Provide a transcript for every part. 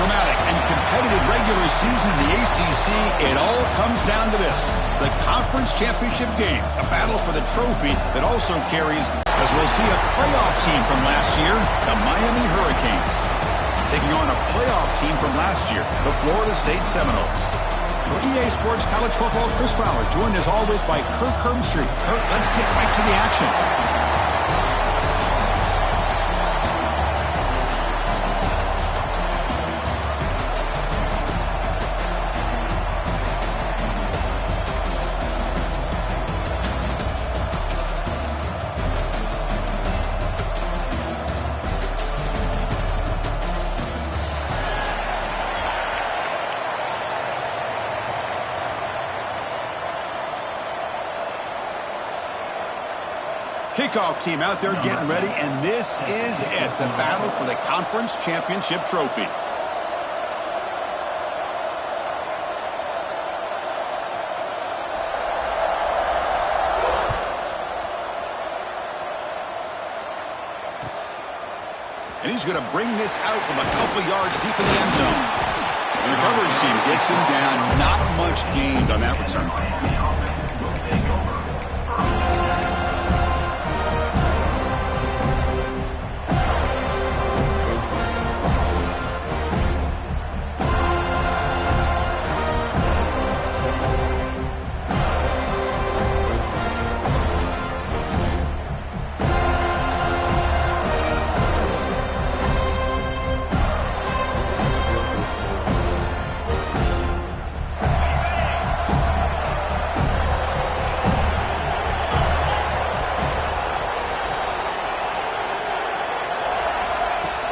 dramatic and competitive regular season in the ACC, it all comes down to this. The conference championship game, a battle for the trophy that also carries, as we'll see, a playoff team from last year, the Miami Hurricanes, taking on a playoff team from last year, the Florida State Seminoles. For EA Sports College Football, Chris Fowler, joined as always by Kirk Herbstreit. Kirk, let's get right to the action. Kickoff team out there getting ready, and this is it, the battle for the conference championship trophy. And he's going to bring this out from a couple yards deep in the end zone. And the coverage team gets him down. Not much gained on that return.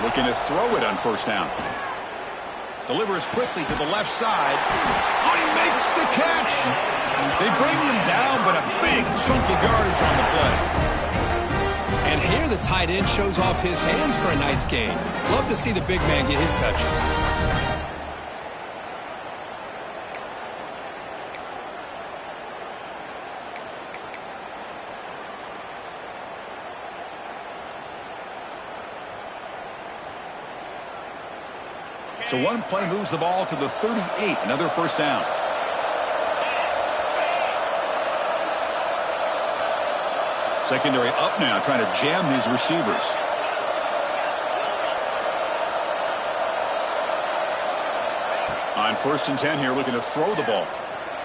Looking to throw it on first down. Delivers quickly to the left side. Oh, he makes the catch. They bring him down, but a big chunk of yardage on the play. And here the tight end shows off his hands for a nice gain. Love to see the big man get his touches. So one play moves the ball to the 38, another first down. Secondary up now, trying to jam these receivers. On 1st and 10 here, looking to throw the ball.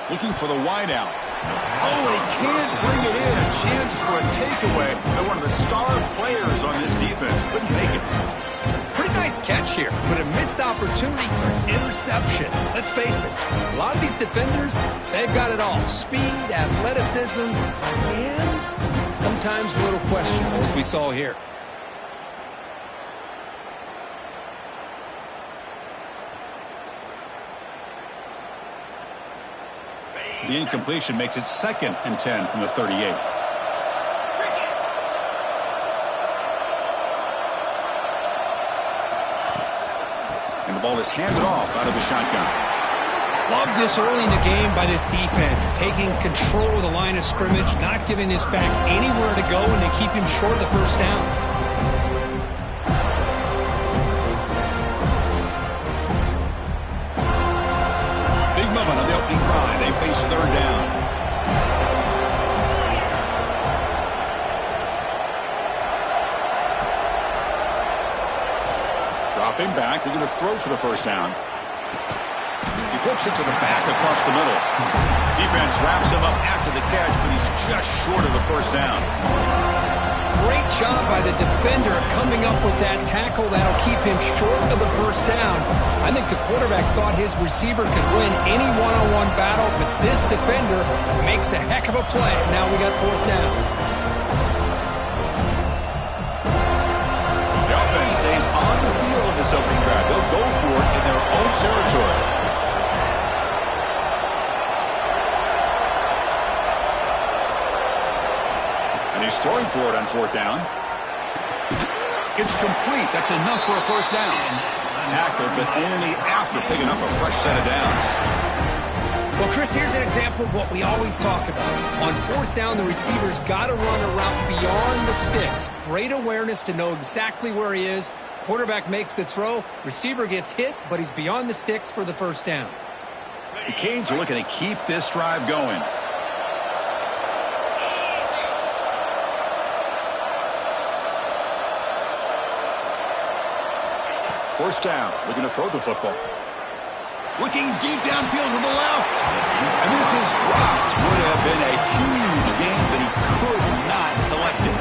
Looking for the wide out. Oh, he can't bring it in. A chance for a takeaway. And one of the star players on this defense couldn't make it. Pretty nice catch here, but a missed opportunity for interception. Let's face it, a lot of these defenders, they've got it all. Speed, athleticism, hands, sometimes a little questionable, as we saw here. The incompletion makes it 2nd and 10 from the 38. And the ball is handed off out of the shotgun. Love this early in the game by this defense, taking control of the line of scrimmage, not giving this back anywhere to go, and they keep him short of the first down. Big moment on the opening drive. They face 3rd down. Dropping back, they're going to throw for the first down. He flips it to the back across the middle. Defense wraps him up after the catch, but he's just short of the first down. Great job by the defender coming up with that tackle that'll keep him short of the first down. I think the quarterback thought his receiver could win any one-on-one battle, but this defender makes a heck of a play. Now we got 4th down. The offense stays on the field in this opening drive. They'll go for it in their own territory. He's throwing for it on 4th down. It's complete. That's enough for a first down. Tackled, but only after picking up a fresh set of downs. Well, Chris, here's an example of what we always talk about. On 4th down, the receiver's got to run a route beyond the sticks. Great awareness to know exactly where he is, Quarterback makes the throw. Receiver gets hit, but he's beyond the sticks for the first down. The Canes are looking to keep this drive going. First down, looking to throw the football. Looking deep downfield to the left. And this is dropped. Would have been a huge gain, but he could not collect it.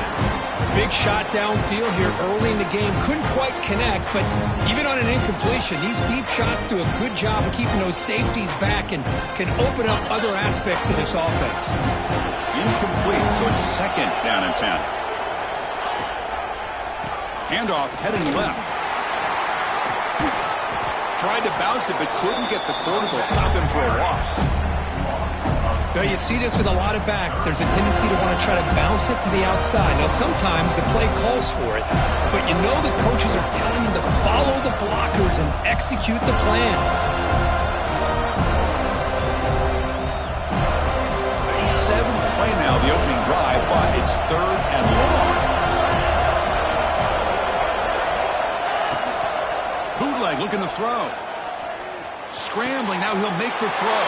Big shot downfield here early in the game. Couldn't quite connect, but even on an incompletion, these deep shots do a good job of keeping those safeties back and can open up other aspects of this offense. Incomplete, so it's second down and 10. Handoff heading left. Tried to bounce it, but couldn't get the cortical. Stop him for a loss. Now, you see this with a lot of backs. There's a tendency to want to try to bounce it to the outside. Now, sometimes the play calls for it, but you know the coaches are telling them to follow the blockers and execute the plan. A seventh play now, the opening drive, but it's third and long. Bootleg looking to throw. Scrambling, now he'll make the throw.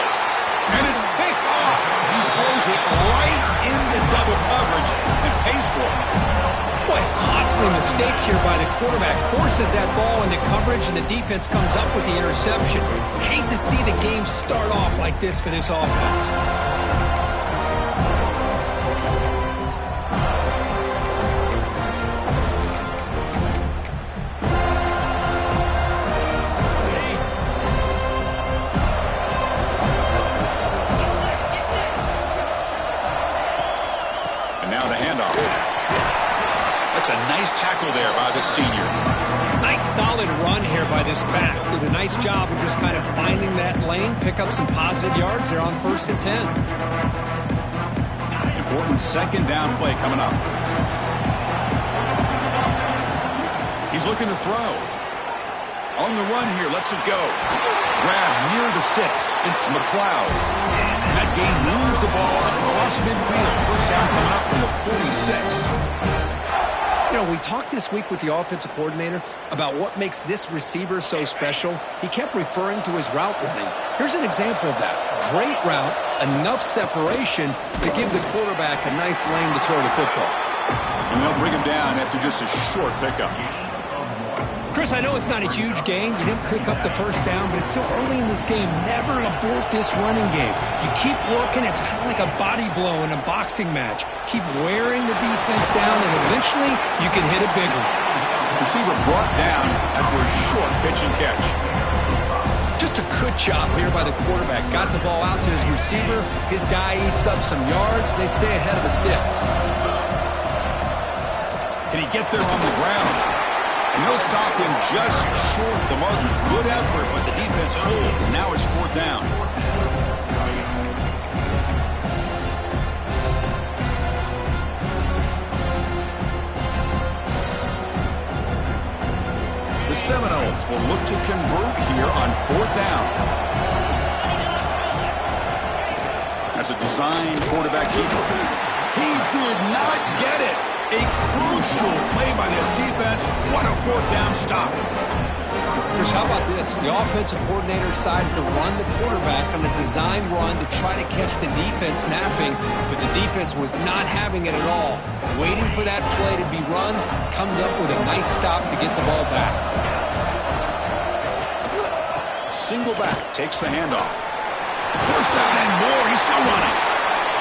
And it's picked off. He throws it right into double coverage and pays for it. Boy, a costly mistake here by the quarterback. Forces that ball into coverage, and the defense comes up with the interception. Hate to see the game start off like this for this offense. Tackle there by the senior. Nice solid run here by this back. Did a nice job of just kind of finding that lane, pick up some positive yards there on 1st and 10. Important second down play coming up. He's looking to throw. On the run here, lets it go. Grab near the sticks. It's McLeod. And that game moves the ball across midfield. First down coming up from the 46. You know, we talked this week with the offensive coordinator about what makes this receiver so special. He kept referring to his route running. Here's an example of that. Great route, enough separation to give the quarterback a nice lane to throw the football. And they'll bring him down after just a short pickup. Chris, I know it's not a huge gain. You didn't pick up the first down, but it's still early in this game. Never abort this running game. You keep working. It's kind of like a body blow in a boxing match. Keep wearing the defense down, and eventually you can hit a big one. Receiver brought down after a short pitch and catch. Just a good job here by the quarterback. Got the ball out to his receiver. His guy eats up some yards. They stay ahead of the sticks. Can he get there on the ground? And they'll stop him just short of the mark. Good effort, but the defense holds. Now it's 4th down. The Seminoles will look to convert here on 4th down. That's a design quarterback keeper. He did not get it. A crucial play by this defense. What a 4th down stop. Chris, how about this? The offensive coordinator decides to run the quarterback on a design run to try to catch the defense napping, but the defense was not having it at all. Waiting for that play to be run, comes up with a nice stop to get the ball back. Single back takes the handoff. First down and more. He's still running.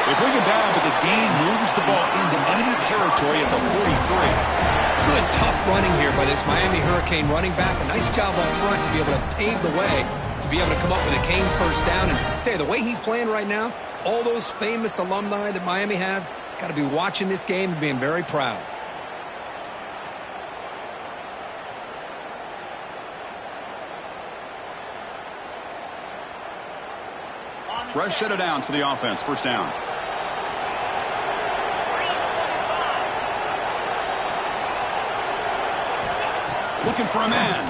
They bring him down, but the gain moves the ball into enemy territory at the 43. Good, tough running here by this Miami Hurricane running back. A nice job up front to be able to pave the way, to be able to come up with a Canes first down. And I tell you, the way he's playing right now, all those famous alumni that Miami have, got to be watching this game and being very proud. Fresh set of downs for the offense. First down. Looking for a man.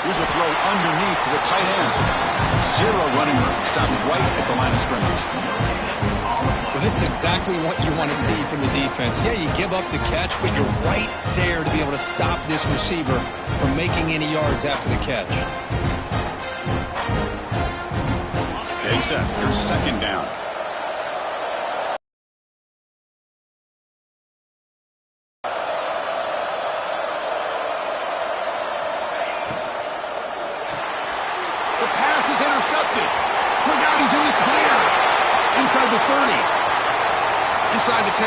Here's a throw underneath to the tight end. Zero running room. Stopped right at the line of scrimmage. Well, this is exactly what you want to see from the defense. Yeah, you give up the catch, but you're right there to be able to stop this receiver from making any yards after the catch. Okay, set. Here's second down. The pass is intercepted. Look out, he's in the clear. Inside the 30. Inside the 10.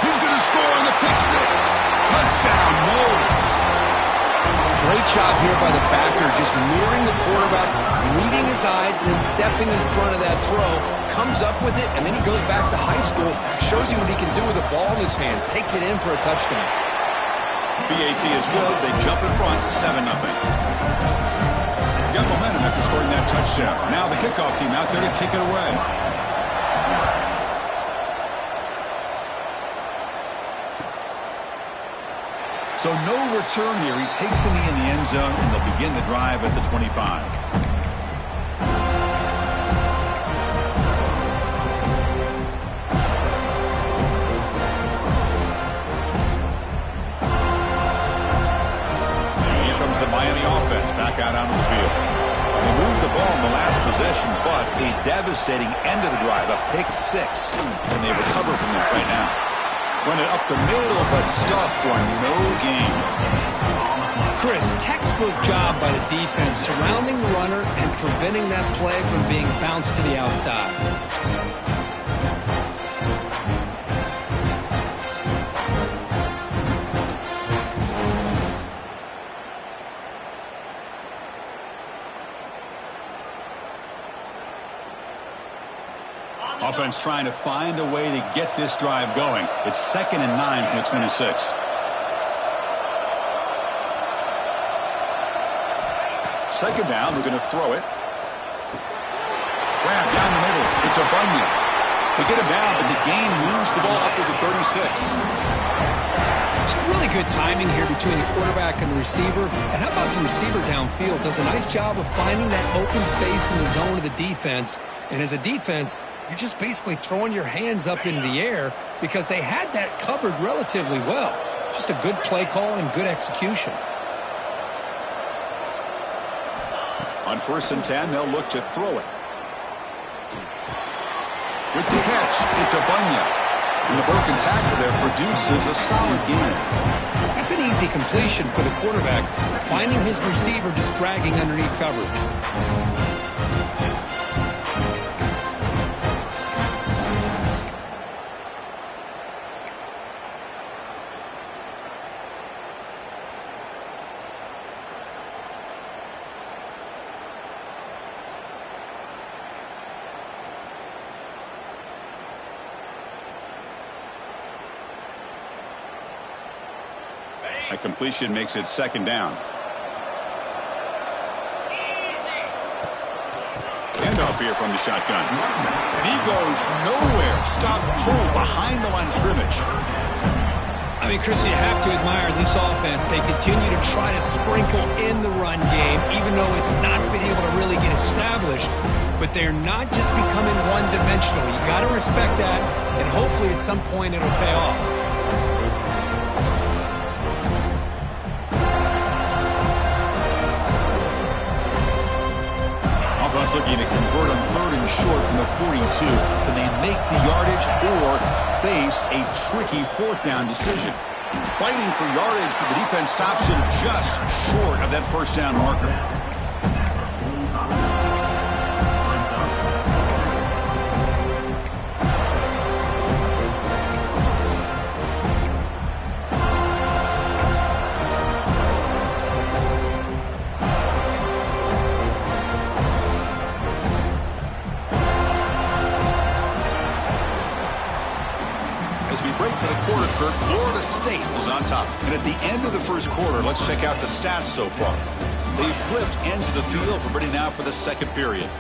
He's going to score on the pick six. Touchdown, Wolves. Great job here by the backer, just mirroring the quarterback, reading his eyes, and then stepping in front of that throw, comes up with it, and then he goes back to high school, shows you what he can do with the ball in his hands, takes it in for a touchdown. BAT is good. They jump in front, 7-0. Got momentum after scoring that touchdown. Now the kickoff team out there to kick it away. So no return here. He takes a knee in the end zone, and they'll begin the drive at the 25. And here comes the Miami offense back out onto the field. They moved the ball in the last possession, but a devastating end of the drive, a pick six, and they recover from that right now. Run it up the middle, but stuff for no gain. Chris, textbook job by the defense surrounding the runner and preventing that play from being bounced to the outside. Offense trying to find a way to get this drive going. It's 2nd and 9 from the 26. Second down, they're going to throw it. Grab down the middle. It's a Bunyan. They get him down, but the gain moves the ball up to the 36. It's really good timing here between the quarterback and the receiver. And how about the receiver downfield? Does a nice job of finding that open space in the zone of the defense. And as a defense, you're just basically throwing your hands up in the air because they had that covered relatively well. Just a good play call and good execution. On 1st and 10, they'll look to throw it. With the catch, it's a Bunyan. And the broken tackle there produces a solid gain. That's an easy completion for the quarterback, finding his receiver just dragging underneath coverage. A completion makes it 2nd down. Handoff here from the shotgun. And he goes nowhere. Stop pull behind the line of scrimmage. I mean, Chris, you have to admire this offense. They continue to try to sprinkle in the run game, even though it's not been able to really get established. But they're not just becoming one-dimensional. You got to respect that, and hopefully at some point it'll pay off. Offense looking to convert on 3rd and short from the 42. Can they make the yardage or face a tricky 4th down decision? Fighting for yardage, but the defense stops him just short of that 1st down marker. Florida State was on top. And at the end of the 1st quarter, let's check out the stats so far. They flipped ends of the field. We're ready now for the 2nd period.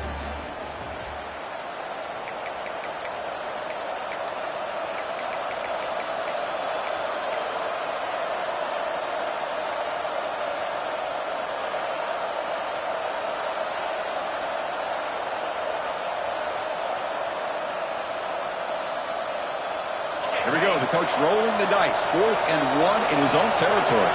Here we go. The coach rolling the dice. 4th and 1 in his own territory.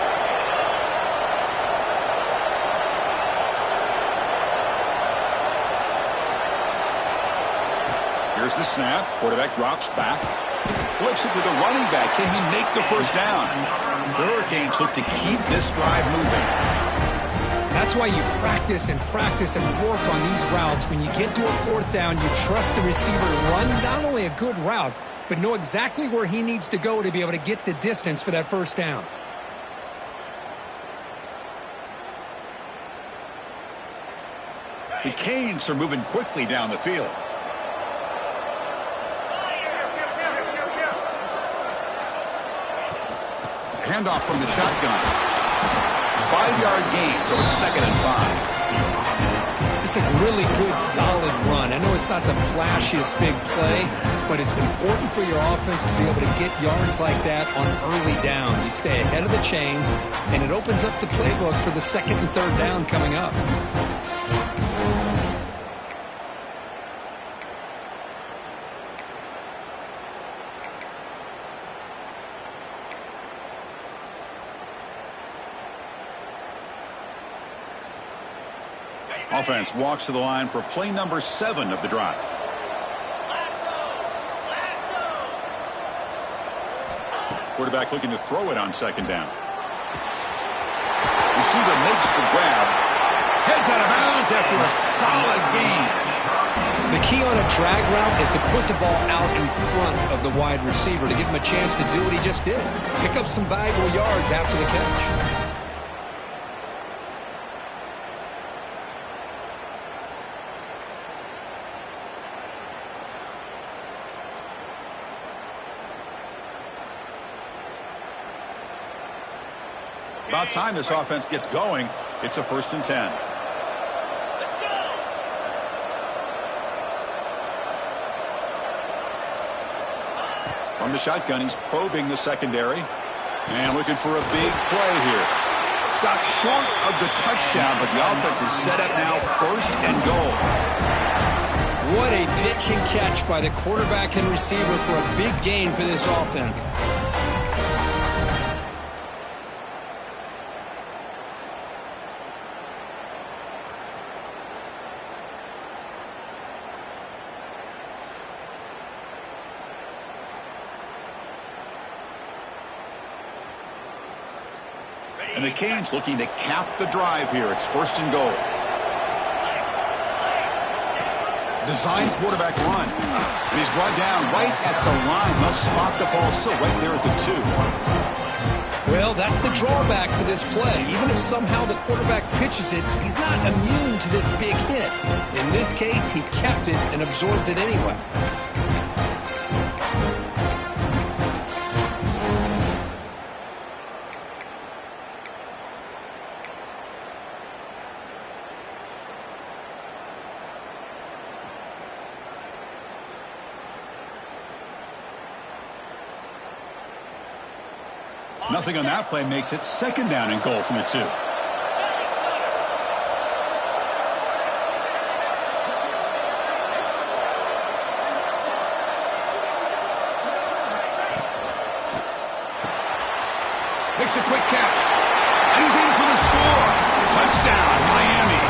Here's the snap. Quarterback drops back. Flips it to the running back. Can he make the first down? The Hurricanes look to keep this drive moving. That's why you practice and work on these routes. When you get to a 4th down, you trust the receiver to run not only a good route, but know exactly where he needs to go to be able to get the distance for that first down. The Canes are moving quickly down the field. Handoff from the shotgun. 5-yard gain, so it's 2nd and 5. It's a really good, solid run. I know it's not the flashiest big play, but it's important for your offense to be able to get yards like that on early downs. You stay ahead of the chains, and it opens up the playbook for the 2nd and 3rd down coming up. Offense walks to the line for play number 7 of the drive. Quarterback looking to throw it on 2nd down. Receiver makes the grab. Heads out of bounds after a solid gain. The key on a drag route is to put the ball out in front of the wide receiver to give him a chance to do what he just did. Pick up some valuable yards after the catch. About time this offense gets going. It's a 1st and 10. Let's go. From the shotgun, he's probing the secondary. And looking for a big play here. Stopped short of the touchdown, but the offense is set up now 1st and goal. What a pitch and catch by the quarterback and receiver for a big gain for this offense. And the Canes looking to cap the drive here. It's 1st and goal. Design quarterback run. And he's brought down right at the line. Must spot the ball still right there at the 2. Well, that's the drawback to this play. Even if somehow the quarterback pitches it, he's not immune to this big hit. In this case, he kept it and absorbed it anyway. Nothing on that play makes it 2nd down and goal from the 2. Makes a quick catch. And he's in for the score. Touchdown, Miami.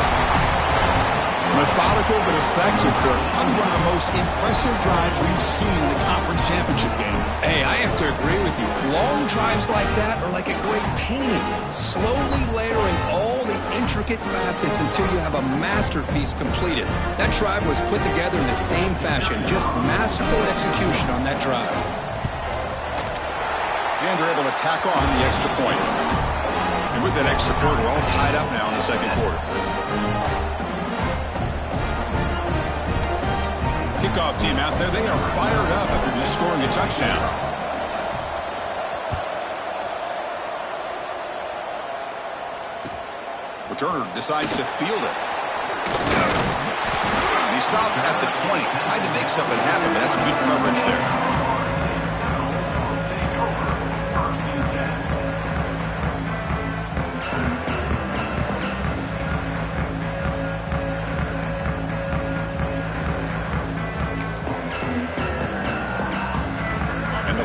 Methodical but effective, Kirk. Probably one of the most impressive drives we've seen in the conference championship game. Hey, I have to agree with you. Long drives like that are like a great painting. Slowly layering all the intricate facets until you have a masterpiece completed. That drive was put together in the same fashion. Just masterful execution on that drive. And they're able to tack on the extra point. And with that extra point, we're all tied up now in the 2nd quarter. Kickoff team out there, they are fired up after just scoring a touchdown. Returner decides to field it. He stopped at the 20, tried to make something happen, but that's good coverage there.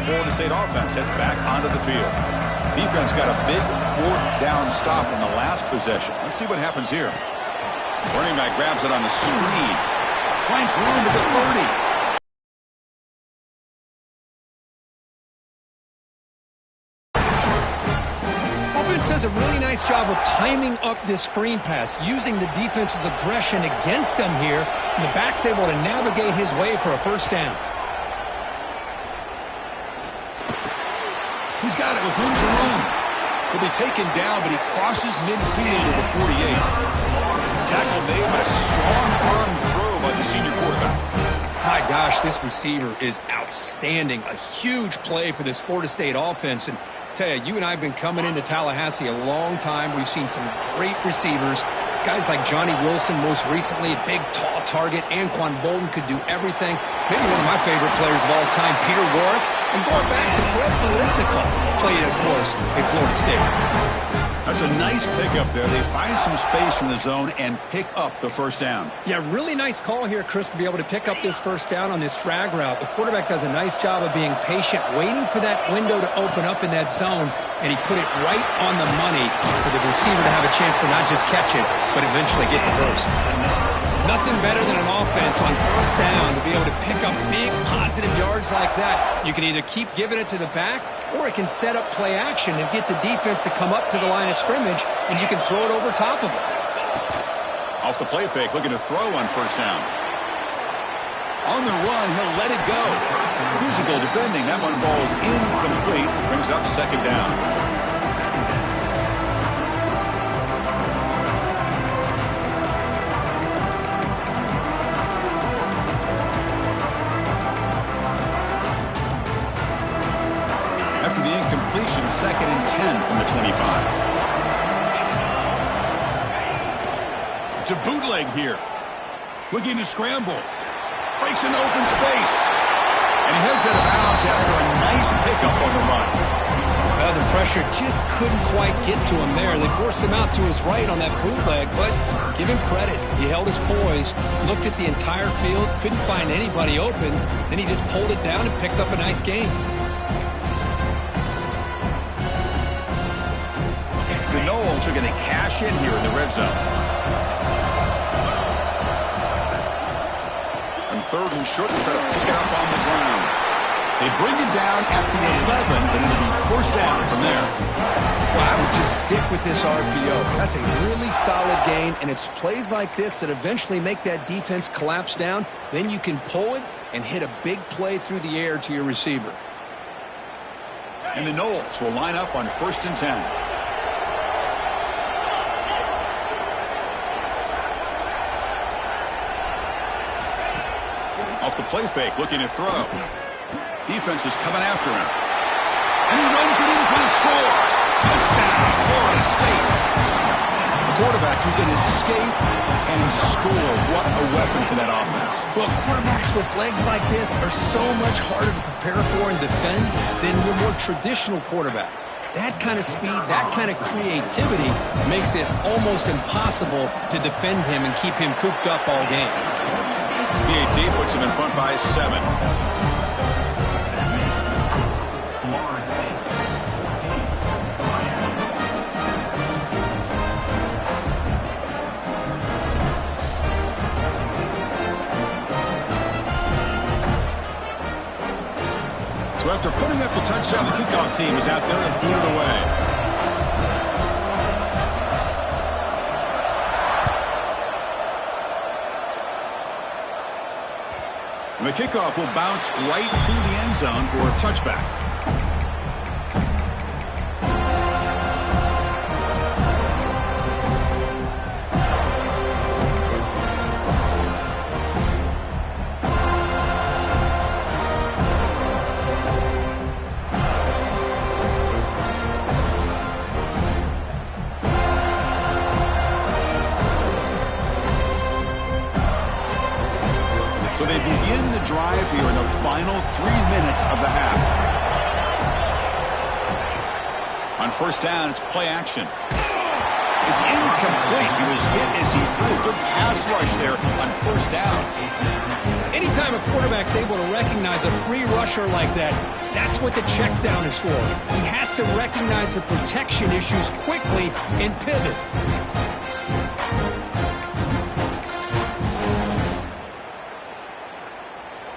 Florida State offense heads back onto the field. Defense got a big fourth down stop in the last possession. Let's see what happens here. Running back grabs it on the screen. Finds room to the 30. Does a really nice job of timing up this screen pass, using the defense's aggression against them here, and the back's able to navigate his way for a first down. He's got it with room to run. He'll be taken down, but he crosses midfield to the 48. Tackle made, but a strong arm throw by the senior quarterback. My gosh, this receiver is outstanding. A huge play for this Florida State offense. And tell you and I have been coming into Tallahassee a long time. We've seen some great receivers. Guys like Johnny Wilson, most recently, a big, tall target. Anquan Bolden could do everything. Maybe one of my favorite players of all time, Peter Warrick. And going back to Fred Biletnikoff, played, of course, in Florida State. That's a nice pickup there. They find some space in the zone and pick up the first down. Yeah, really nice call here, Chris, to be able to pick up this first down on this drag route. The quarterback does a nice job of being patient, waiting for that window to open up in that zone, and he put it right on the money for the receiver to have a chance to not just catch it, but eventually get the first. Nothing better than an offense on first down to be able to pick up big positive yards like that. You can either keep giving it to the back, or it can set up play action and get the defense to come up to the line of scrimmage, and you can throw it over top of it. Off the play fake, looking to throw on first down. On the run, he'll let it go. Physical defending, that one falls incomplete, brings up second down. After the incompletion, 2nd and 10 from the 25. To bootleg here. Looking to scramble. Breaks an open space. And he heads out of bounds after a nice pickup on the run. The pressure just couldn't quite get to him there. They forced him out to his right on that bootleg, but give him credit. He held his poise, looked at the entire field, couldn't find anybody open. Then he just pulled it down and picked up a nice gain. The Noles are going to cash in here in the red zone. On 3rd and short, they try to pick it up on the ground. They bring it down at the 11, but it'll be first down from there. Well, I would just stick with this RPO. That's a really solid gain, and it's plays like this that eventually make that defense collapse down. Then you can pull it and hit a big play through the air to your receiver. And the Noles will line up on 1st and 10. Off the play fake, looking to throw. Defense is coming after him. And he runs it in for the score. Touchdown, Florida State. A quarterback who can escape and score. What a weapon for that offense. Well, quarterbacks with legs like this are so much harder to prepare for and defend than your more traditional quarterbacks. That kind of speed, that kind of creativity makes it almost impossible to defend him and keep him cooped up all game. PAT puts him in front by 7. So after putting up the touchdown, the kickoff team is out there and booted away. And the kickoff will bounce right through the end zone for a touchback. So they begin the drive here in the final 3 minutes of the half. On first down, it's play action. It's incomplete. He was hit as he threw. Good pass rush there on first down. Anytime a quarterback's able to recognize a free rusher like that, that's what the check down is for. He has to recognize the protection issues quickly and pivot.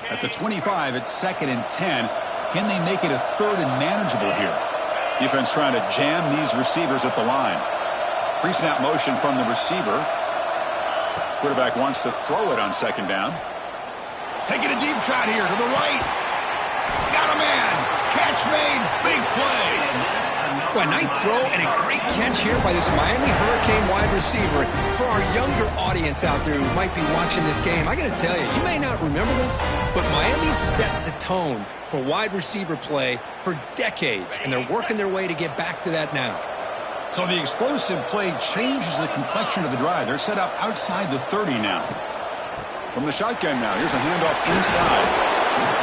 At the 25, it's 2nd and 10. Can they make it a 3rd and manageable here? Defense trying to jam these receivers at the line. Pre-snap motion from the receiver. Quarterback wants to throw it on 2nd down. Taking a deep shot here to the right. Got a man. Catch made. Big play. Well, nice throw and a great catch here by this Miami Hurricane wide receiver. For our younger audience out there who might be watching this game, I got to tell you, you may not remember this, but Miami set the tone for wide receiver play for decades, and they're working their way to get back to that now. So the explosive play changes the complexion of the drive. They're set up outside the 30 now. From the shotgun now, here's a handoff inside.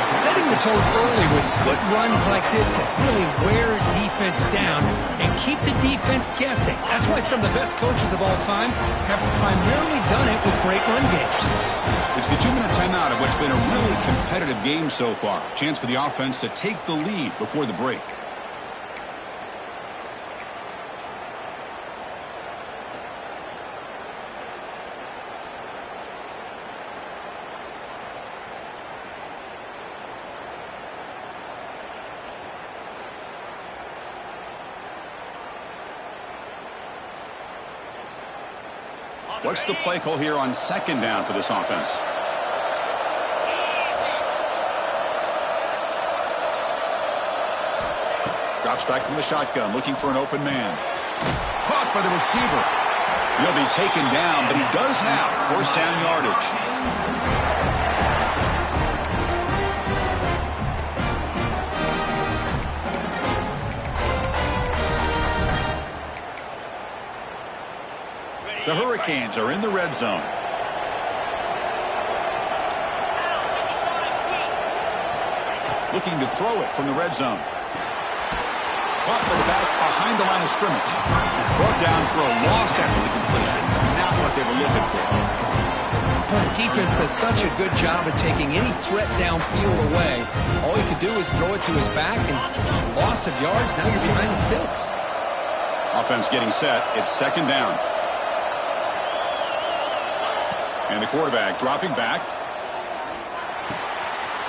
Setting the tone early with good runs like this can really wear a defense down and keep the defense guessing. That's why some of the best coaches of all time have primarily done it with great run games. It's the 2-minute timeout of what's been a really competitive game so far. Chance for the offense to take the lead before the break. What's the play call here on 2nd down for this offense? Drops back from the shotgun, looking for an open man. Caught by the receiver. He'll be taken down, but he does have 1st down yardage. The Hurricanes are in the red zone. Looking to throw it from the red zone. Caught by the back behind the line of scrimmage. Brought down for a loss after the completion. Not what they were looking for. Well, the defense does such a good job of taking any threat downfield away. All you could do is throw it to his back, and loss of yards, now you're behind the sticks. Offense getting set. It's 2nd down. And the quarterback dropping back.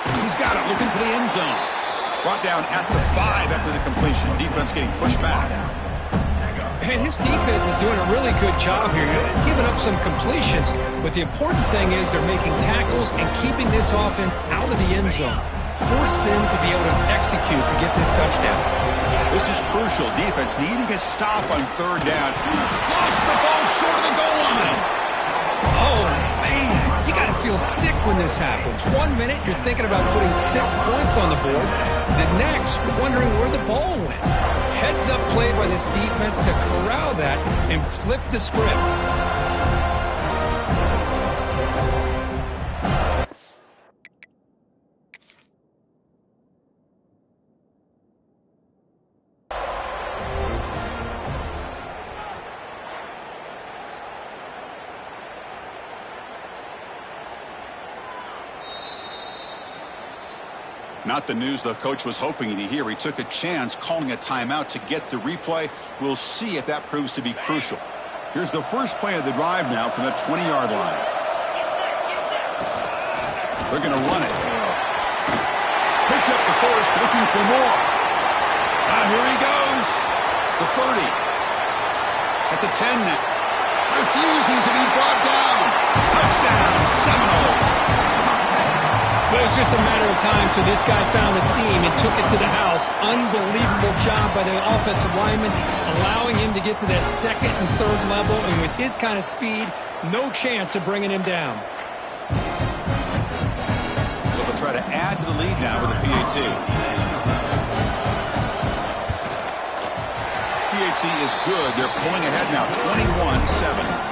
He's got it, looking for the end zone. Brought down at the 5 after the completion. Defense getting pushed back. And his defense is doing a really good job here. They're giving up some completions, but the important thing is they're making tackles and keeping this offense out of the end zone. Force them to be able to execute to get this touchdown. This is crucial. Defense needing a stop on 3rd down. Lost the ball short of the goal line. Oh, man, you got to feel sick when this happens. 1 minute, you're thinking about putting 6 points on the board. The next, you're wondering where the ball went. Heads-up play by this defense to corral that and flip the script. Not the news the coach was hoping to hear. He took a chance calling a timeout to get the replay. We'll see if that proves to be crucial. Here's the first play of the drive now from the 20-yard line. They're going to run it. Picks up the force, looking for more. Here he goes. The 30. At the 10 now. Refusing to be brought down. Touchdown, Seminoles. But it was just a matter of time till this guy found the seam and took it to the house. Unbelievable job by the offensive lineman, allowing him to get to that 2nd and 3rd level. And with his kind of speed, no chance of bringing him down. So they'll try to add to the lead now with a PAT. PAT is good. They're pulling ahead now, 21-7.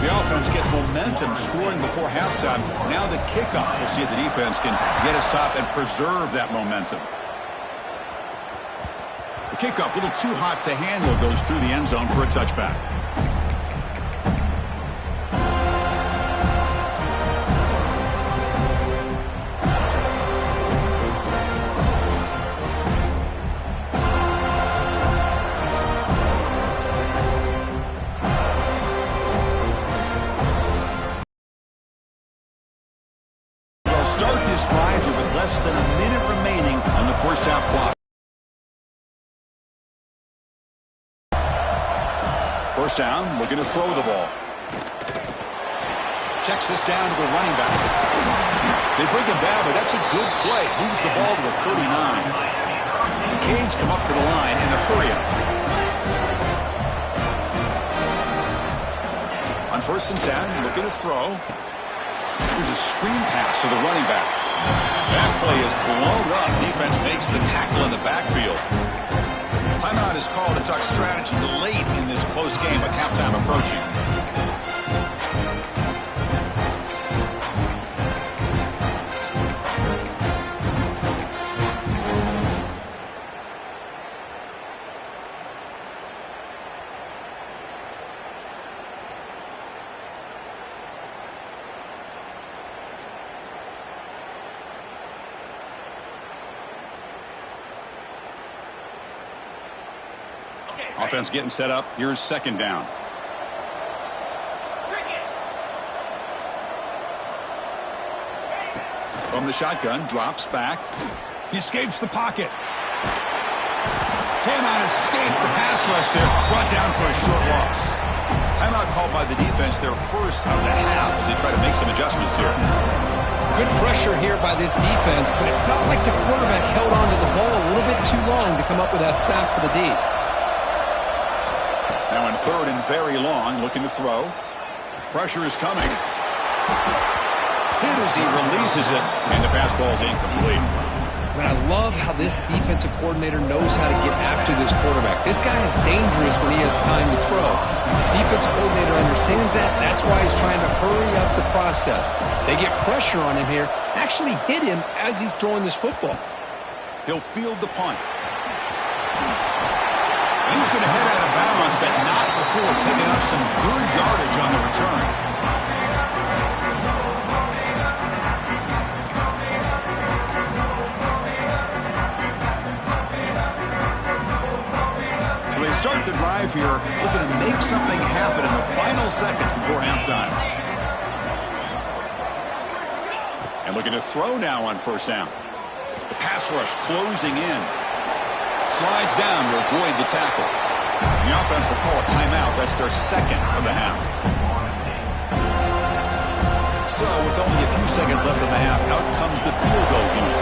The offense gets momentum scoring before halftime. Now the kickoff. We'll see if the defense can get a stop and preserve that momentum. The kickoff, a little too hot to handle, goes through the end zone for a touchback. start this drive here with less than a minute remaining on the first half clock. First down, looking to throw the ball. Checks this down to the running back. They bring him down, but that's a good play. Moves the ball to the 39. The Canes come up to the line in the hurry-up. On first and 10, looking to throw. Here's a screen pass to the running back. That play is blown up. Defense makes the tackle in the backfield. Timeout is called to talk strategy late in this close game with halftime approaching. Offense getting set up. Here's second down. From the shotgun, drops back. He escapes the pocket. Cannot escape the pass rush there. Brought down for a short loss. Timeout called by the defense, their first of the half, as they try to make some adjustments here. Good pressure here by this defense, but it felt like the quarterback held on to the ball a little bit too long to come up with that sack for the D. Now in third and very long, looking to throw. Pressure is coming. Hit as he releases it, and the pass ball is incomplete. But I love how this defensive coordinator knows how to get after this quarterback. This guy is dangerous when he has time to throw. The defensive coordinator understands that. That's why he's trying to hurry up the process. They get pressure on him here, actually hit him as he's throwing this football. He'll field the punt. He's going to head out of bounds, but not before picking up some good yardage on the return. So they start the drive here, looking to make something happen in the final seconds before halftime. And looking to throw now on first down. The pass rush closing in. Slides down to avoid the tackle. The offense will call a timeout. That's their second of the half. So, with only a few seconds left in the half, out comes the field goal unit.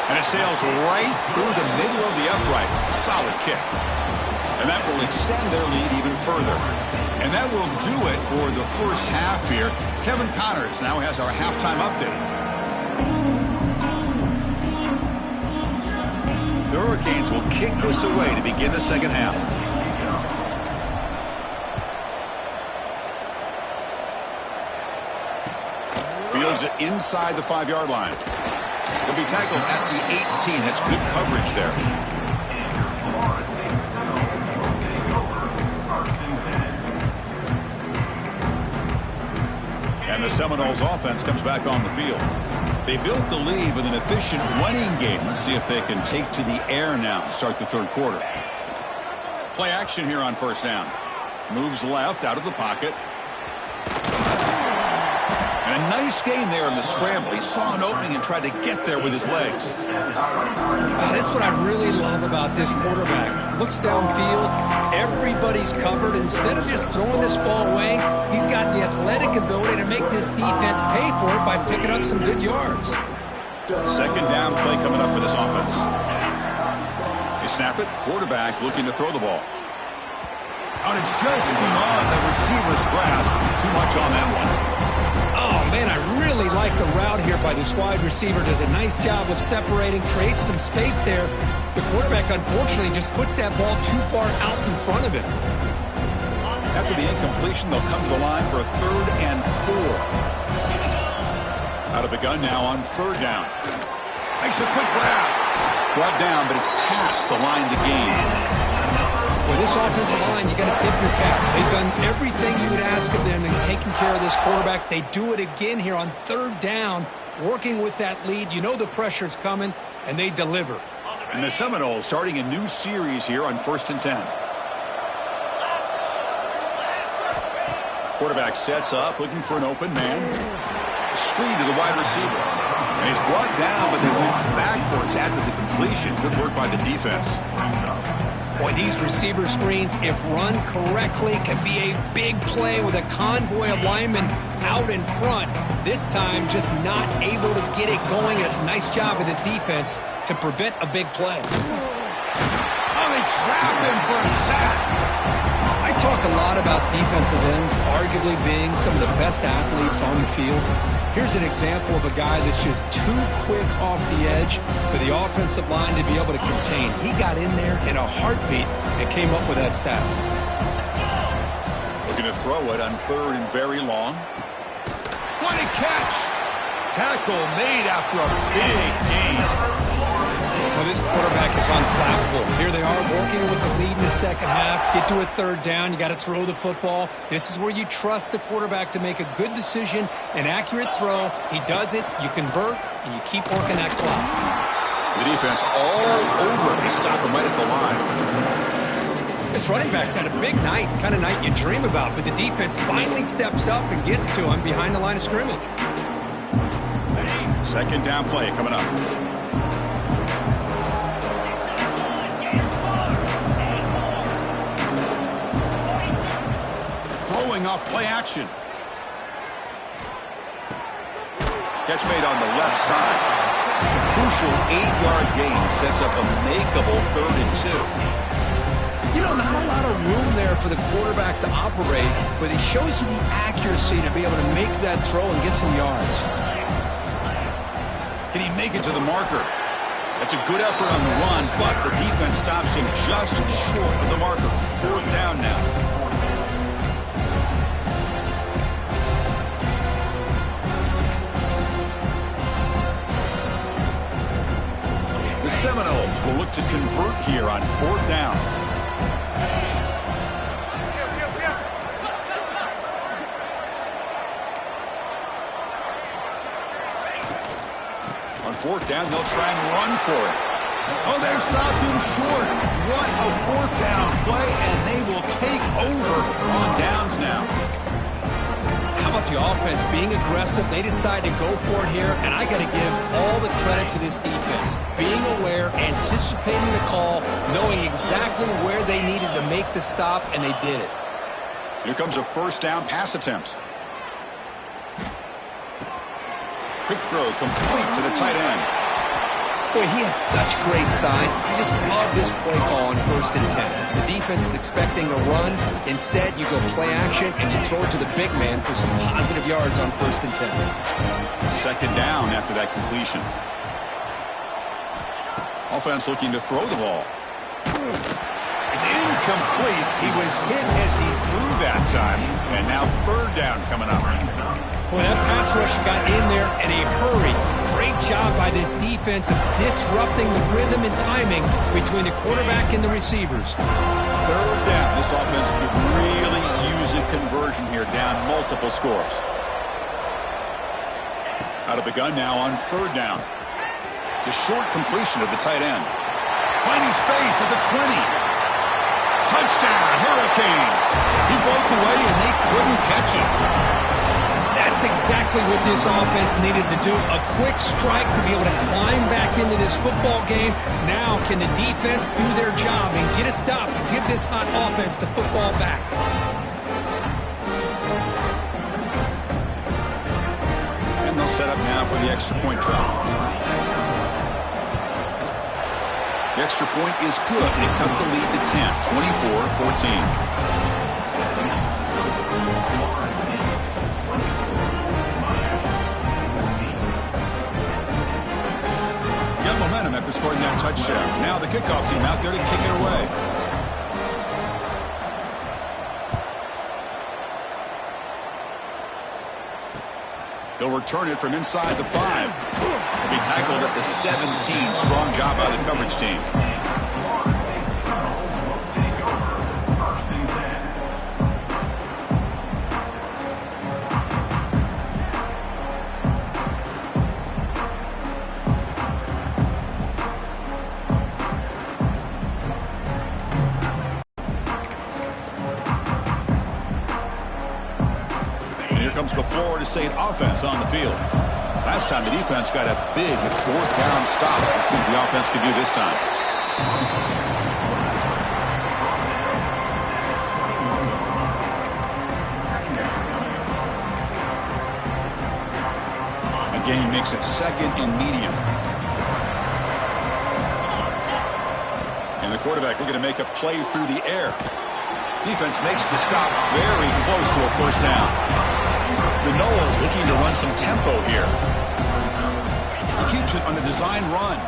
And it sails right through the middle of the uprights. A solid kick. And that will extend their lead even further. And that will do it for the first half here. Kevin Connors now has our halftime update. The Hurricanes will kick this away to begin the second half. Fields it inside the 5-yard line. He'll be tackled at the 18. That's good coverage there. And the Seminoles offense comes back on the field. They built the lead with an efficient running game. Let's see if they can take to the air now to start the third quarter. Play action here on first down. Moves left out of the pocket. And a nice gain there in the scramble. He saw an opening and tried to get there with his legs. That's what I really love about this quarterback. Looks downfield. Everybody's covered. Instead of just throwing this ball away, he's got the athletic ability to make this defense pay for it by picking up some good yards. Second down play coming up for this offense. They snap it. Quarterback looking to throw the ball. And it's just beyond the receiver's grasp. Too much on that one. Oh, man, I really like the route here by this wide receiver. Does a nice job of separating, creates some space there. The quarterback, unfortunately, just puts that ball too far out in front of him. After the incompletion, they'll come to the line for a 3rd and 4. Out of the gun now on 3rd down. Makes a quick grab. Brought down, but it's past the line to gain. With this offensive line, you got to tip your cap. They've done everything you would ask of them in taking care of this quarterback. They do it again here on 3rd down, working with that lead. You know the pressure's coming, and they deliver. And the Seminoles starting a new series here on 1st and 10. Quarterback sets up, looking for an open man. Screen to the wide receiver. And he's brought down, but they went backwards after the completion. Good work by the defense. Boy, these receiver screens, if run correctly, can be a big play with a convoy of linemen out in front. This time, just not able to get it going. It's a nice job of the defense to prevent a big play. Oh, they trapped him for a sack. I talk a lot about defensive ends arguably being some of the best athletes on the field. Here's an example of a guy that's just too quick off the edge for the offensive line to be able to contain. He got in there in a heartbeat and came up with that sack. Looking to throw it on 3rd and very long. What a catch! Tackle made after a big gain. Well, this quarterback is unflappable. Here they are working with the lead in the second half. Get to a 3rd down. You got to throw the football. This is where you trust the quarterback to make a good decision, an accurate throw. He does it, you convert, and you keep working that clock. The defense all over. They stop him right at the line. This running back's had a big night, kind of night you dream about, but the defense finally steps up and gets to him behind the line of scrimmage. 2nd down play coming up. Off play action. Catch made on the left side. A crucial 8-yard gain sets up a makeable 3rd and 2. You know, not a lot of room there for the quarterback to operate, but he shows you the accuracy to be able to make that throw and get some yards. Can he make it to the marker? That's a good effort on the run, but the defense stops him just short of the marker. 4th down now. The Seminoles will look to convert here on 4th down. On 4th down, they'll try and run for it. Oh, they've stopped him short. What a 4th down play, and they will take over on downs now. How about the offense being aggressive? They decide to go for it here, and I got to give all the credit to this defense. Being aware, anticipating the call, knowing exactly where they needed to make the stop, and they did it. Here comes a 1st down pass attempt. Quick throw complete to the tight end. Boy, he has such great size. I just love this play call on 1st and 10. The defense is expecting a run. Instead, you go play action, and you throw it to the big man for some positive yards on 1st and 10. 2nd down after that completion. Offense looking to throw the ball. It's incomplete. He was hit as he threw that time. And now 3rd down coming up. Well, that pass rush got in there in a hurry. Great job by this defense of disrupting the rhythm and timing between the quarterback and the receivers. 3rd down. This offense could really use a conversion here, down multiple scores. Out of the gun now on 3rd down. It's a short completion of the tight end. Finding space at the 20. Touchdown, Hurricanes. He broke away and they couldn't catch him. That's exactly what this offense needed to do. A quick strike to be able to climb back into this football game. Now can the defense do their job and get a stop and give this hot offense the football back? And they'll set up now for the extra point try. The extra point is good. They cut the lead to 10, 24-14. Momentum after scoring that touchdown. Now the kickoff team out there to kick it away. They'll return it from inside the 5. They'll be tackled at the 17. Strong job by the coverage team. comes the Florida State offense on the field. Last time the defense got a big fourth down stop. Let's see what the offense can do this time. Again, he makes it second and medium. And the quarterback looking to make a play through the air. Defense makes the stop very close to a first down. The Noles looking to run some tempo here. He keeps it on the design run.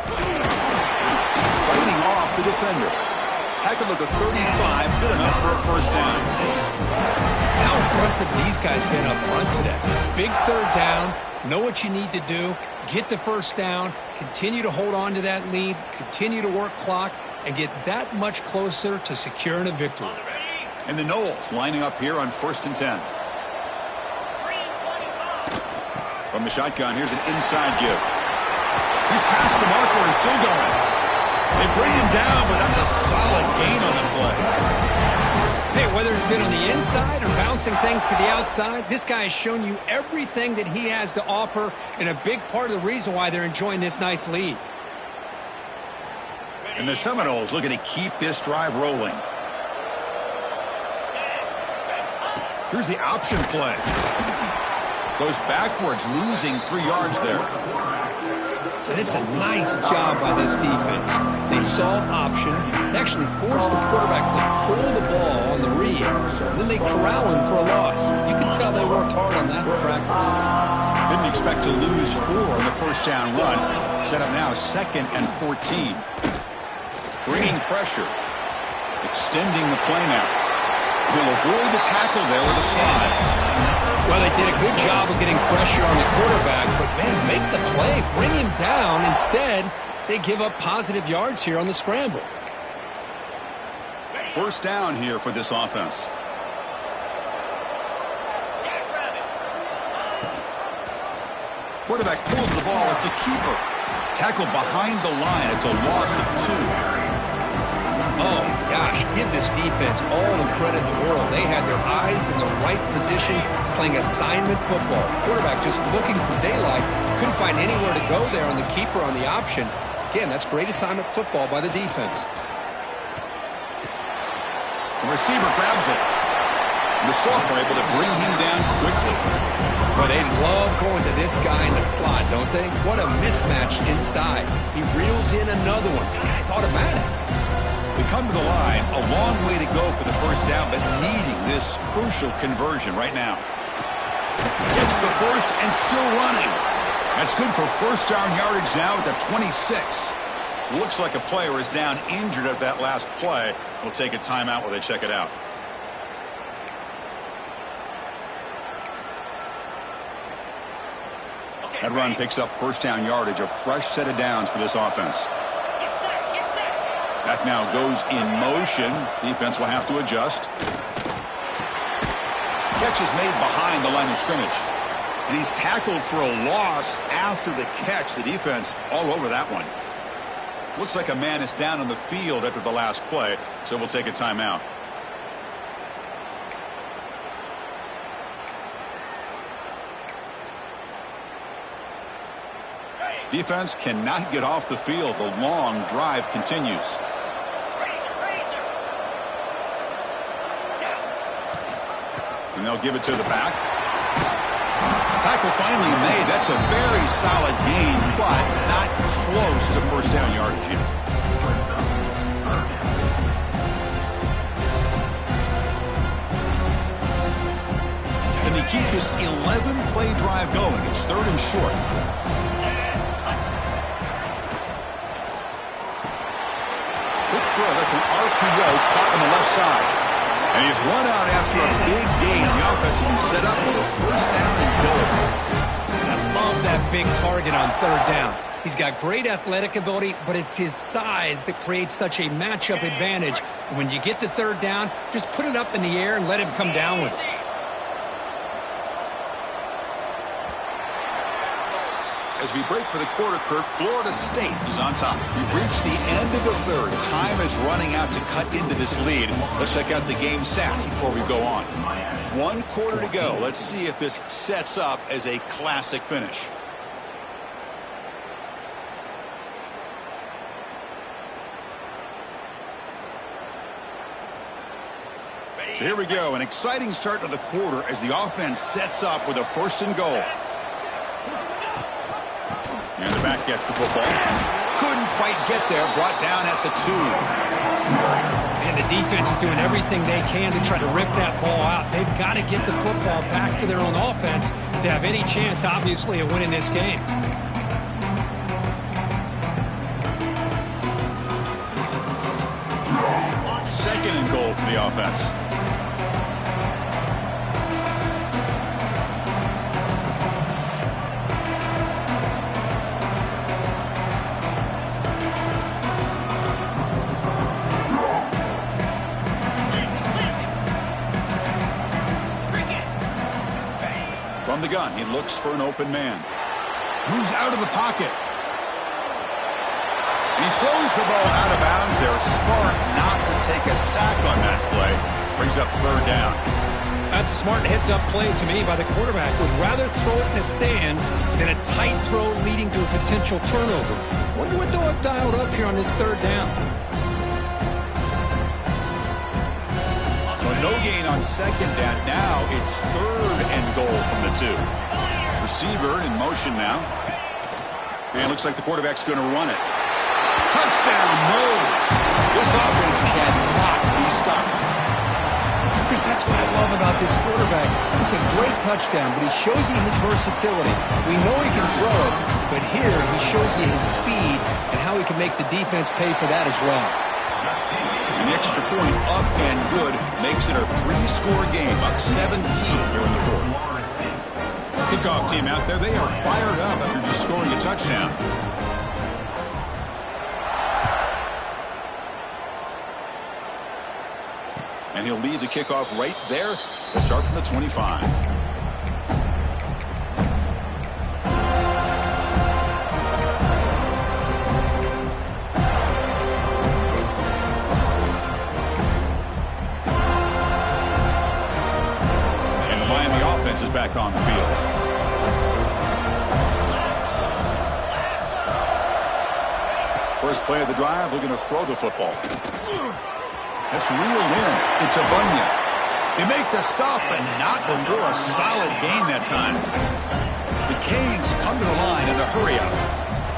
Fighting off the defender. Tackle at the 35, good enough for a first down. How impressive these guys been up front today. Big third down, know what you need to do, get the first down, continue to hold on to that lead, continue to work clock, and get that much closer to securing a victory. And the Noles lining up here on 1st and 10. From the shotgun, here's an inside give. He's past the marker and still going. They bring him down, but that's a solid gain on the play. Hey, whether it's been on the inside or bouncing things to the outside, this guy has shown you everything that he has to offer, and a big part of the reason why they're enjoying this nice lead. And the Seminoles looking to keep this drive rolling. Here's the option play. Goes backwards, losing 3 yards there. And it's a nice job by this defense. They saw option, actually forced the quarterback to pull the ball on the read, and then they corral him for a loss. You can tell they worked hard on that in practice. Didn't expect to lose 4 on the first down run. Set up now 2nd and 14. Bringing pressure. Extending the play now. He'll avoid the tackle there with a slide. Well, they did a good job of getting pressure on the quarterback, but, man, make the play. Bring him down. Instead, they give up positive yards here on the scramble. First down here for this offense. Quarterback pulls the ball. It's a keeper. Tackle behind the line. It's a loss of 2. Oh, gosh, give this defense all the credit in the world. They had their eyes in the right position, playing assignment football. Quarterback just looking for daylight. Couldn't find anywhere to go there on the keeper on the option. Again, that's great assignment football by the defense. The receiver grabs it. The Soft are able to bring him down quickly. But they love going to this guy in the slot, don't they? What a mismatch inside. He reels in another one. This guy's automatic. They come to the line, a long way to go for the first down, but needing this crucial conversion right now. Gets the first and still running. That's good for first down yardage now at the 26. Looks like a player is down injured at that last play. We'll take a timeout while they check it out. That run picks up first down yardage, a fresh set of downs for this offense. Back now goes in motion. Defense will have to adjust. Catch is made behind the line of scrimmage. And he's tackled for a loss after the catch. The defense all over that one. Looks like a man is down on the field after the last play, so we'll take a timeout. Defense cannot get off the field. The long drive continues. And they'll give it to the back. Tackle finally made. That's a very solid gain, but not close to first down yardage yet. Can they keep this 11-play drive going? It's 3rd and short. Quick throw. That's an RPO caught on the left side. And he's run out after a big gain. The offense will be set up for the first down and goal. I love that big target on 3rd down. He's got great athletic ability, but it's his size that creates such a matchup advantage. And when you get to 3rd down, just put it up in the air and let him come down with it. as we break for the quarter, Kirk, Florida State is on top. We've reached the end of the third. Time is running out to cut into this lead. Let's check out the game stats before we go on. 1 quarter to go. Let's see if this sets up as a classic finish. So here we go, an exciting start to the quarter as the offense sets up with a 1st and goal. And the back gets the football. Couldn't quite get there, brought down at the 2. And the defense is doing everything they can to try to rip that ball out. They've got to get the football back to their own offense to have any chance, obviously, of winning this game. Second and goal for the offense. From the gun, he looks for an open man. Moves out of the pocket. He throws the ball out of bounds. They're smart not to take a sack on that play. Brings up 3rd down. That's a smart heads-up play to me by the quarterback. Would rather throw it in the stands than a tight throw leading to a potential turnover. Wonder what they'll have dialed up here on this 3rd down. So no gain on 2nd down. Now it's 3rd and goal from the 2. Receiver in motion now. And looks like the quarterback's going to run it. Touchdown, Moles. This offense cannot be stopped. Chris, that's what I love about this quarterback. It's a great touchdown, but he shows you his versatility. We know he can throw it, but here he shows you his speed and how he can make the defense pay for that as well. An extra point up and good makes it a 3-score game, up 17 here in the 4th. Kickoff team out there, they are fired up after just scoring a touchdown. And he'll lead the kickoff right there to start from the 25. And the Miami offense is back on the field. First play of the drive, they're going to throw the football. That's reeled in. It's a Bunya. They make the stop, but not before a solid gain that time. The Canes come to the line in the hurry-up.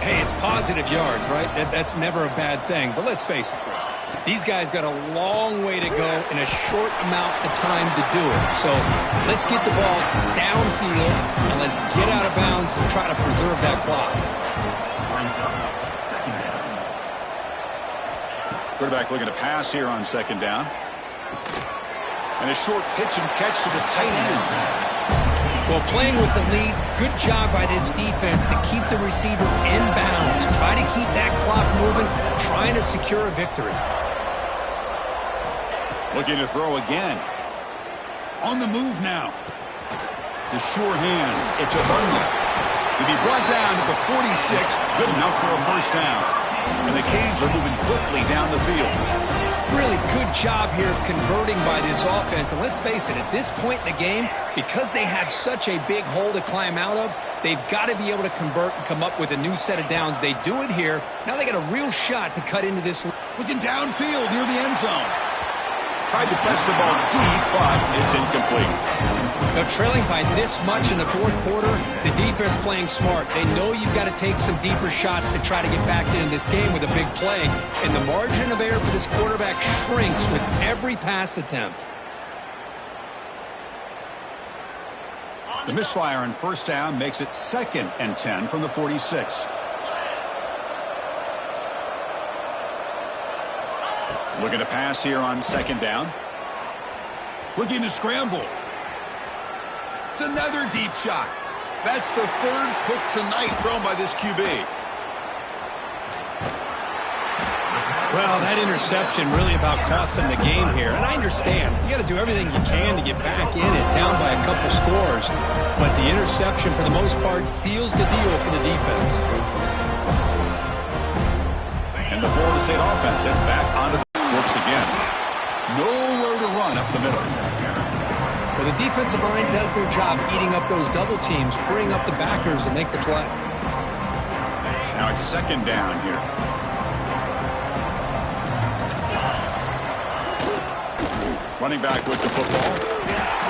Hey, it's positive yards, right? That's never a bad thing. But let's face it, Chris. These guys got a long way to go in a short amount of time to do it. So let's get the ball downfield, and let's get out of bounds to try to preserve that clock. Quarterback looking to pass here on 2nd down. And a short pitch and catch to the tight end. Well, playing with the lead, good job by this defense to keep the receiver in bounds. Try to keep that clock moving, trying to secure a victory. Looking to throw again. On the move now. The sure hands. It's a Bunya. He'll be brought down at the 46. Good enough for a 1st down. And the Canes are moving quickly down the field. Really good job here of converting by this offense. And let's face it, at this point in the game, because they have such a big hole to climb out of, they've got to be able to convert and come up with a new set of downs. They do it here. Now they got a real shot to cut into this. Looking downfield near the end zone. Tried to press the ball deep, but it's incomplete. Now, trailing by this much in the 4th quarter, the defense playing smart. They know you've got to take some deeper shots to try to get back into this game with a big play. And the margin of error for this quarterback shrinks with every pass attempt. The misfire on 1st down makes it 2nd and 10 from the 46. Looking to pass here on 2nd down. Looking to scramble. It's another deep shot. That's the 3rd pick tonight thrown by this QB. Well, that interception really about cost them the game here. And I understand. You got to do everything you can to get back in it, down by a couple couple scores, but the interception, for the most part, seals the deal for the defense. And the Florida State offense heads back onto the works again. Nowhere to run up the middle. Well, the defensive line does their job eating up those double teams, freeing up the backers to make the play. Now it's second down here. Running back with the football.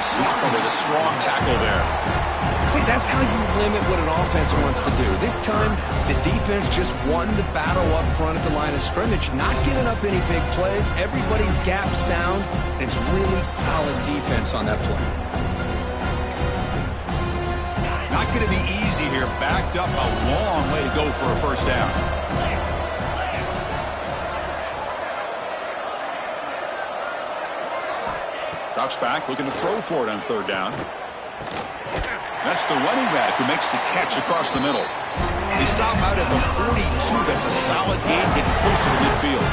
Soccer with a strong tackle there. See, that's how you limit what an offense wants to do. This time, the defense just won the battle up front at the line of scrimmage, not giving up any big plays. Everybody's gap sound, and it's really solid defense on that play. Not going to be easy here. Backed up a long way to go for a first down. Drops back, looking to throw for it on third down. That's the running back who makes the catch across the middle. They stop out at the 42. That's a solid gain, getting closer to midfield.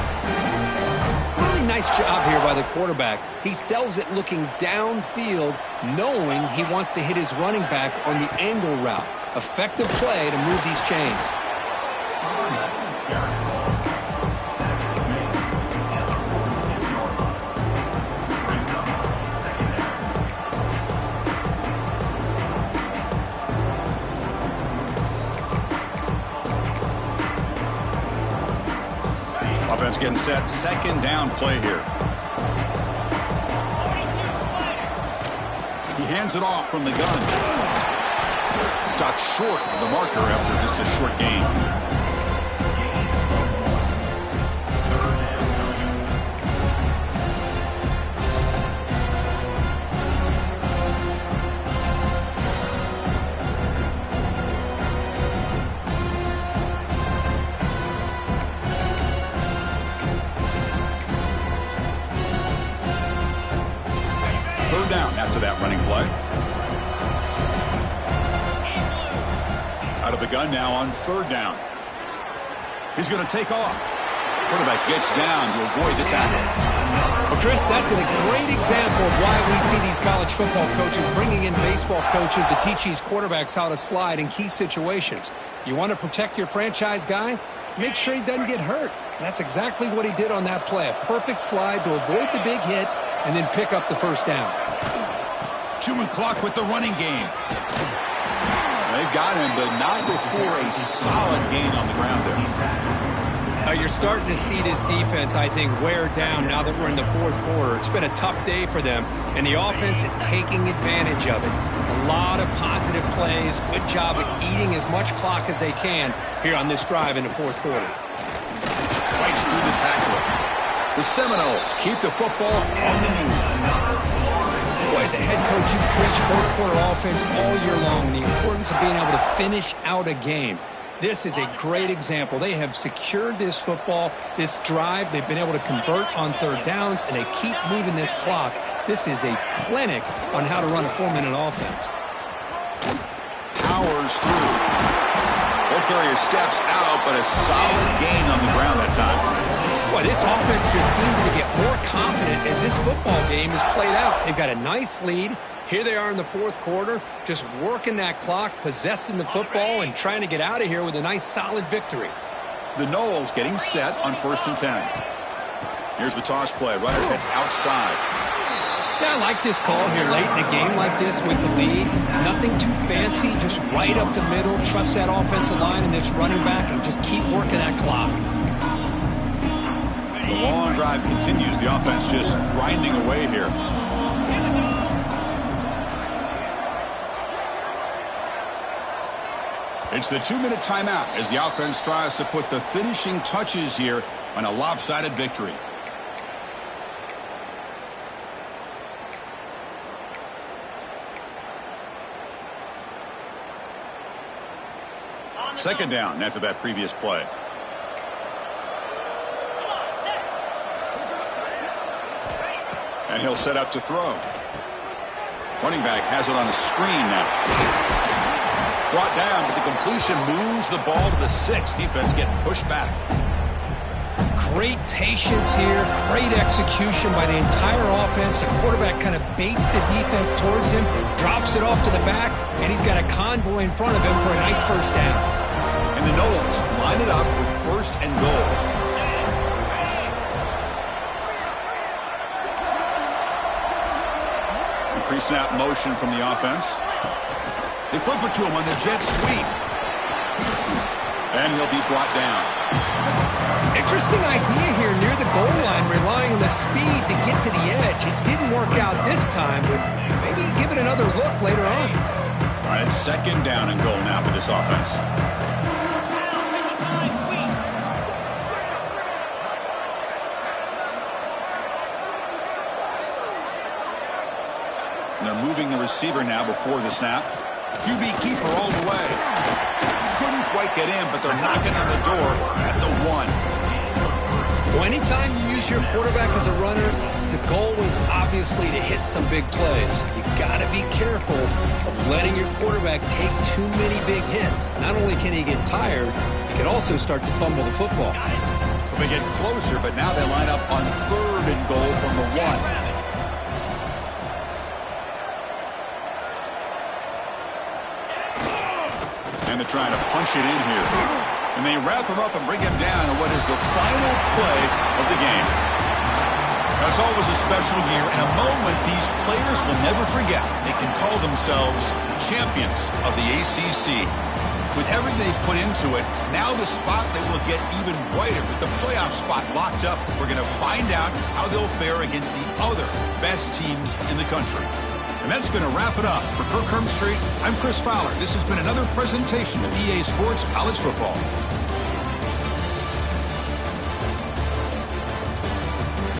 Really nice job here by the quarterback. He sells it looking downfield, knowing he wants to hit his running back on the angle route. Effective play to move these chains. Offense getting set. Second down play here. He hands it off from the gun. Stopped short of the marker after just a short gain. Down after that running play. Out of the gun now on third down. He's going to take off. Quarterback gets down to avoid the tackle. Well, Chris, that's a great example of why we see these college football coaches bringing in baseball coaches to teach these quarterbacks how to slide in key situations. You want to protect your franchise guy? Make sure he doesn't get hurt. And that's exactly what he did on that play. A perfect slide to avoid the big hit and then pick up the first down. Chewing clock with the running game. They've got him, but not before a solid gain on the ground there. You're starting to see this defense, I think, wear down now that we're in the fourth quarter. It's been a tough day for them, and the offense is taking advantage of it. A lot of positive plays. Good job of eating as much clock as they can here on this drive in the fourth quarter. Fights through the tackle. The Seminoles keep the football on the move. Boy, as a head coach, you preach fourth quarter offense all year long, the importance of being able to finish out a game. This is a great example. They have secured this football, this drive. They've been able to convert on third downs, and they keep moving this clock. This is a clinic on how to run a 4-minute offense. Powers through. Ball carrier steps out, but a solid gain on the ground that time. Boy, this offense just seems to get more confident as this football game is played out. They've got a nice lead. Here they are in the fourth quarter, just working that clock, possessing the football, and trying to get out of here with a nice, solid victory. The Noles getting set on 1st and 10. Here's the toss play. Runner heads outside. Yeah, I like this call here late in a game like this with the lead. Nothing too fancy, just right up the middle. Trust that offensive line and this running back and just keep working that clock. The long drive continues. The offense just grinding away here. It's the 2-minute timeout as the offense tries to put the finishing touches here on a lopsided victory. Second down after that previous play. And he'll set up to throw. Running back has it on a screen now. Brought down, but the completion moves the ball to the 6. Defense getting pushed back. Great patience here, great execution by the entire offense. The quarterback kind of baits the defense towards him, drops it off to the back, and he's got a convoy in front of him for a nice first down. And the Knowles line it up with first and goal. Pre-snap motion from the offense. They flip it to him on the jet sweep. And he'll be brought down. Interesting idea here near the goal line, relying on the speed to get to the edge. It didn't work out this time, but maybe give it another look later on. All right, it's second down and goal now for this offense. And they're moving the receiver now before the snap. QB keeper all the way. Couldn't quite get in, but they're knocking on the door at the 1. Well, anytime you use your quarterback as a runner, the goal is obviously to hit some big plays. You got to be careful of letting your quarterback take too many big hits. Not only can he get tired, he can also start to fumble the football. So they get closer, but now they line up on third and goal from the 1. And they're trying to punch it in here. And they wrap him up and bring him down in what is the final play of the game. Now, it's always a special year and a moment these players will never forget. They can call themselves champions of the ACC. With everything they've put into it, now the spotlight will get even brighter. With the playoff spot locked up, we're going to find out how they'll fare against the other best teams in the country. And that's going to wrap it up. For Kirk Street, I'm Chris Fowler. This has been another presentation of EA Sports College Football.